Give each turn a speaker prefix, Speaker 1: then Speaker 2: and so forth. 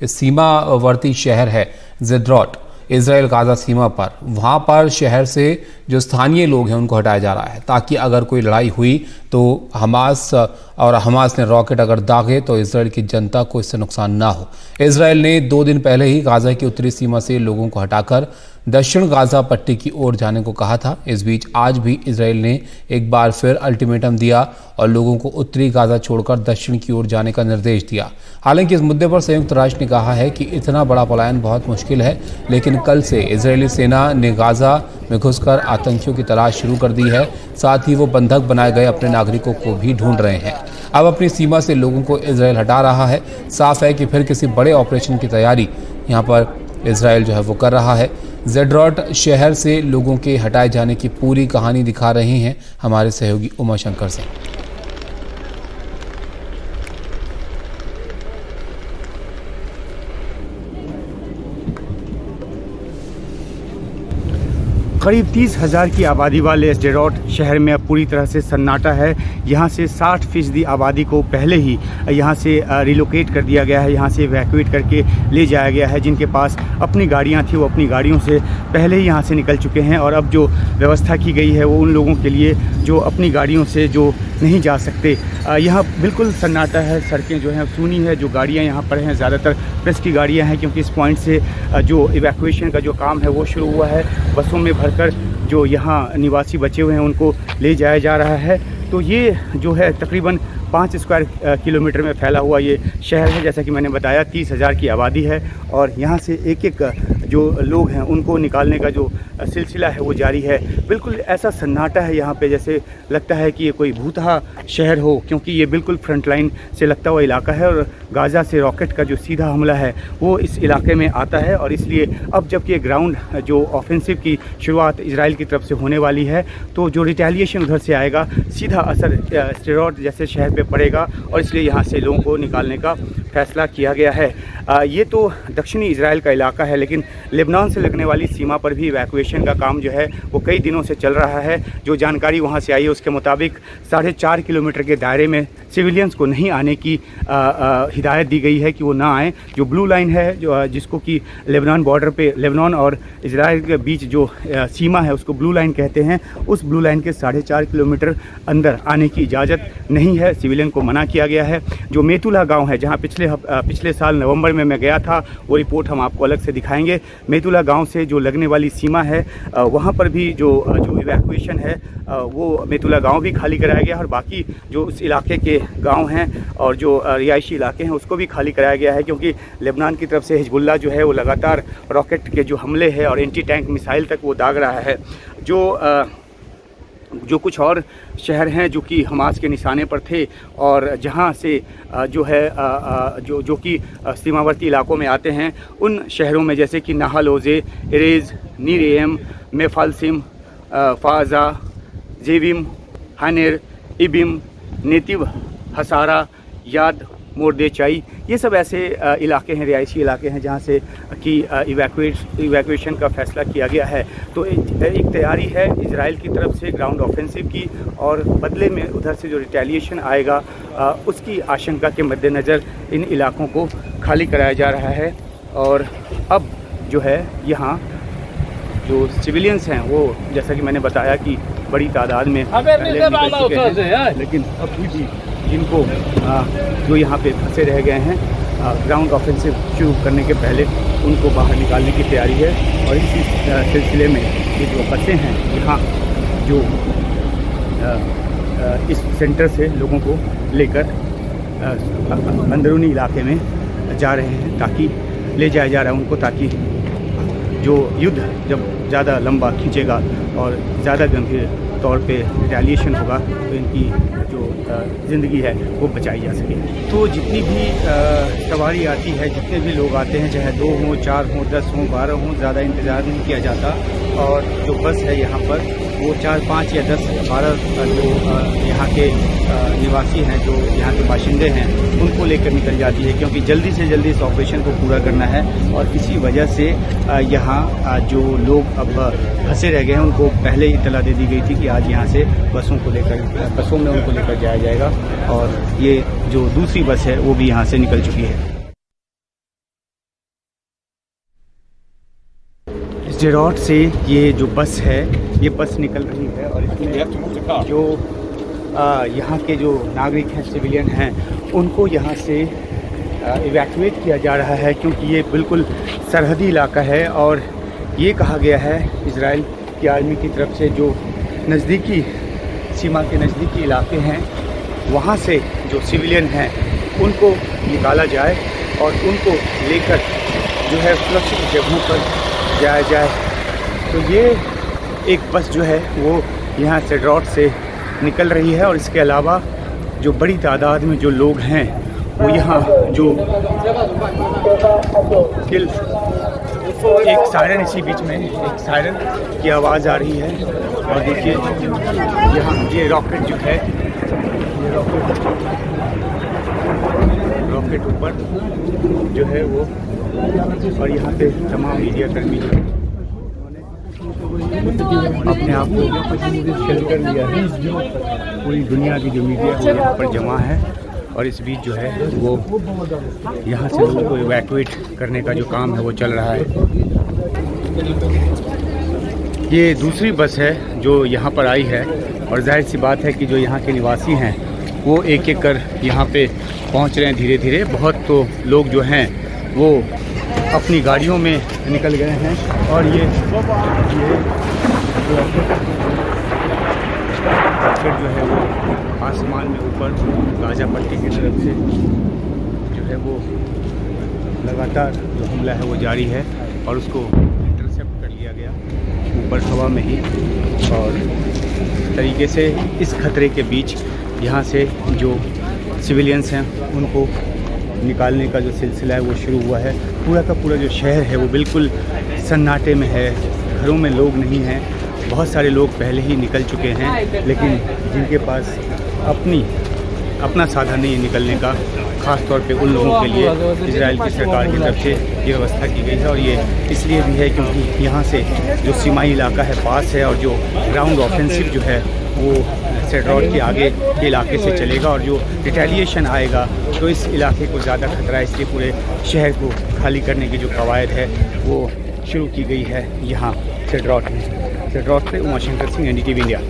Speaker 1: सीमावर्ती शहर है ज़ेड्रोट, इजराइल गाजा सीमा पर, वहाँ पर शहर से जो स्थानीय लोग हैं उनको हटाया जा रहा है ताकि अगर कोई लड़ाई हुई तो हमास ने रॉकेट अगर दागे तो इजराइल की जनता को इससे नुकसान ना हो। इजराइल ने 2 दिन पहले ही गाजा की उत्तरी सीमा से लोगों को हटाकर दक्षिण गाजा पट्टी की ओर जाने को कहा था। इस बीच आज भी इजराइल ने एक बार फिर अल्टीमेटम दिया और लोगों को उत्तरी गाजा छोड़कर दक्षिण की ओर जाने का निर्देश दिया। हालांकि इस मुद्दे पर संयुक्त राष्ट्र ने कहा है कि इतना बड़ा पलायन बहुत मुश्किल है, लेकिन कल से इजरायली सेना ने गाजा में घुसकर आतंकियों की तलाश शुरू कर दी है। साथ ही वो बंधक बनाए गए अपने नागरिकों को भी ढूंढ रहे हैं। अब अपनी सीमा से लोगों को इजराइल हटा रहा है। साफ है कि फिर किसी बड़े ऑपरेशन की तैयारी यहाँ पर इजराइल जो है वो कर रहा है। ज़ेड्रोट शहर से लोगों के हटाए जाने की पूरी कहानी दिखा रहे हैं हमारे सहयोगी उमा शंकर सिंह।
Speaker 2: करीब 30,000 की आबादी वाले ज़ेड्रोट शहर में अब पूरी तरह से सन्नाटा है। यहाँ से 60% आबादी को पहले ही यहाँ से रिलोकेट कर दिया गया है, यहाँ से इवैक्यूएट करके ले जाया गया है। जिनके पास अपनी गाड़ियाँ थी वो अपनी गाड़ियों से पहले ही यहाँ से निकल चुके हैं और अब जो व्यवस्था की गई है वो उन लोगों के लिए जो अपनी गाड़ियों से जो नहीं जा सकते। यहाँ बिल्कुल सन्नाटा है, सड़कें जो हैं सूनी है। जो गाड़ियाँ यहाँ पर हैं ज़्यादातर प्रेस की गाड़ियाँ हैं, क्योंकि इस पॉइंट से जो इवैक्यूएशन का जो काम है वो शुरू हुआ है। बसों में भरकर जो यहाँ निवासी बचे हुए हैं उनको ले जाया जा रहा है। तो ये जो है तकरीबन 5 स्क्वायर किलोमीटर में फैला हुआ ये शहर है। जैसा कि मैंने बताया 30,000 की आबादी है और यहाँ से एक एक जो लोग हैं उनको निकालने का जो सिलसिला है वो जारी है। बिल्कुल ऐसा सन्नाटा है यहाँ पे जैसे लगता है कि ये कोई भूतहा शहर हो, क्योंकि ये बिल्कुल फ्रंट लाइन से लगता हुआ इलाका है और गाज़ा से रॉकेट का जो सीधा हमला है वो इस इलाके में आता है। और इसलिए अब जबकि ग्राउंड जो ऑफेंसिव की शुरुआत इजराइल की तरफ से होने वाली है तो जो रिटेलिएशन उधर से आएगा सीधा असर ज़ेड्रोट जैसे शहर पे पड़ेगा और इसलिए यहाँ से लोगों को निकालने का फैसला किया गया है। ये तो दक्षिणी इजराइल का इलाका है, लेकिन लेबनान से लगने वाली सीमा पर भी इवैक्यूएशन का काम जो है वो कई दिनों से चल रहा है। जो जानकारी वहाँ से आई है उसके मुताबिक 4.5 किलोमीटर के दायरे में सिविलियंस को नहीं आने की हिदायत दी गई है कि वो ना आएँ। जो ब्लू लाइन है जो जिसको कि लेबनान बॉर्डर पे लेबनान और इजराइल के बीच जो सीमा है उसको ब्लू लाइन कहते हैं, उस ब्लू लाइन के 4.5 किलोमीटर अंदर आने की इजाज़त नहीं है। सिविलियन को मना किया गया है। जो मेतुला गाँव है जहाँ पिछले साल नवंबर में मैं गया था, वो रिपोर्ट हम आपको अलग से दिखाएंगे। मेतुला गांव से जो लगने वाली सीमा है वहां पर भी जो इवैक्यूएशन है वो मेतुला गांव भी खाली कराया गया है और बाकी जो उस इलाके के गांव हैं और जो रिहायशी इलाके हैं उसको भी खाली कराया गया है, क्योंकि लेबनान की तरफ से हिजबुल्लाह जो है वो लगातार रॉकेट के जो हमले हैं और एंटी टैंक मिसाइल तक वो दाग रहा है। जो कुछ और शहर हैं जो कि हमास के निशाने पर थे और जहां से जो है जो कि सीमावर्ती इलाकों में आते हैं, उन शहरों में जैसे कि नाहल ओज़े, एरेज़, नीर एम, मेफालसिम, फाज़ा, जेविम, हानेर, इबिम, नेतिव, हसारा, याद, मोरदेचाई, ये सब ऐसे इलाके हैं, रिहायशी इलाके हैं जहाँ से कि इवैक्यूएशन का फैसला किया गया है। तो एक तैयारी है इजराइल की तरफ से ग्राउंड ऑफेंसिव की और बदले में उधर से जो रिटेलिएशन आएगा उसकी आशंका के मद्देनज़र इन इलाकों को खाली कराया जा रहा है। और अब जो है यहाँ जो सिविलियंस हैं वो जैसा कि मैंने बताया कि बड़ी तादाद में पहले निकल चुके हैं, लेकिन अभी भी जिनको जो यहाँ पे फंसे रह गए हैं ग्राउंड ऑफेंसिव शुरू करने के पहले उनको बाहर निकालने की तैयारी है। और इसी सिलसिले में ये जो फंसे हैं यहाँ जो इस सेंटर से लोगों को लेकर अंदरूनी इलाके में जा रहे हैं, ताकि ले जाया जा रहा है उनको, ताकि जो युद्ध जब ज़्यादा लंबा खींचेगा और ज़्यादा गंभीर तौर पे रिटेलिएशन होगा तो इनकी जो ज़िंदगी है वो बचाई जा सके। तो जितनी भी सवारी आती है, जितने भी लोग आते हैं, चाहे 2 हों, 4 हों, 10 हों, 12 हों, ज़्यादा इंतज़ार नहीं किया जाता। और जो बस है यहाँ पर वो 4, 5 या 10, 12 जो यहाँ के निवासी हैं, जो यहाँ के बाशिंदे हैं, उनको लेकर निकल जाती है, क्योंकि जल्दी से जल्दी इस ऑपरेशन को पूरा करना है। और इसी वजह से यहाँ जो लोग अब फंसे रह गए हैं उनको पहले ही इत्तला दे दी गई थी कि आज यहाँ से बसों में उनको लेकर जाया जाएगा। और ये जो दूसरी बस है वो भी यहाँ से निकल चुकी है। स्डेरोट से ये जो बस है, ये बस निकल रही है और इसमें जो यहाँ के जो नागरिक हैं, सिविलियन हैं, उनको यहाँ से इवैक्यूएट किया जा रहा है, क्योंकि ये बिल्कुल सरहदी इलाका है। और ये कहा गया है इजराइल की आर्मी की तरफ से, जो नज़दीकी सीमा के नज़दीकी इलाके हैं, वहाँ से जो सिविलियन हैं उनको निकाला जाए और उनको लेकर जो है सुरक्षित जगहों पर जाया जाए। तो ये एक बस जो है वो यहाँ स्डेरोट से निकल रही है और इसके अलावा जो बड़ी तादाद में जो लोग हैं वो यहाँ जो एक सायरन, इसी बीच में एक सायरन की आवाज़ आ रही है। और देखिए यहाँ ये रॉकेट जो है, ये रॉकेट ऊपर जो है वो, और यहाँ पे तमाम मीडिया कर्मी अपने आप को शेल्टर लिया है। पूरी दुनिया की जो मीडिया है यहाँ पर जमा है और इस बीच जो है वो यहाँ से लोगों को इवैक्यूएट करने का जो काम है वो चल रहा है। ये दूसरी बस है जो यहाँ पर आई है और जाहिर सी बात है कि जो यहाँ के निवासी हैं वो एक एक कर यहाँ पे पहुँच रहे हैं धीरे धीरे। बहुत तो लोग जो हैं वो अपनी गाड़ियों में निकल गए हैं और ये रॉकेट जो है वो आसमान में ऊपर गाजा पट्टी की तरफ से जो है वो लगातार जो हमला है वो जारी है और उसको इंटरसेप्ट कर लिया गया ऊपर हवा में ही। और तरीके से इस खतरे के बीच यहाँ से जो सिविलियंस हैं उनको निकालने का जो सिलसिला है वो शुरू हुआ है। पूरा का पूरा जो शहर है वो बिल्कुल सन्नाटे में है, घरों में लोग नहीं हैं। बहुत सारे लोग पहले ही निकल चुके हैं, लेकिन जिनके पास अपना साधन नहीं है निकलने का, ख़ास तौर पे उन लोगों के लिए इजराइल की सरकार की तरफ से ये व्यवस्था की गई है। और ये इसलिए भी है क्योंकि यहाँ से जो सीमाई इलाका है पास है और जो ग्राउंड ऑफेंसिव जो है वो स्डेरोट के आगे के इलाके से चलेगा और जो रिटेलिएशन आएगा तो इस इलाके को ज़्यादा खतरा है। इसलिए पूरे शहर को खाली करने की जो कवायद है वो शुरू की गई है यहाँ स्डेरोट में। स्डेरोट से उमा शंकर सिंह, NDTV इंडिया।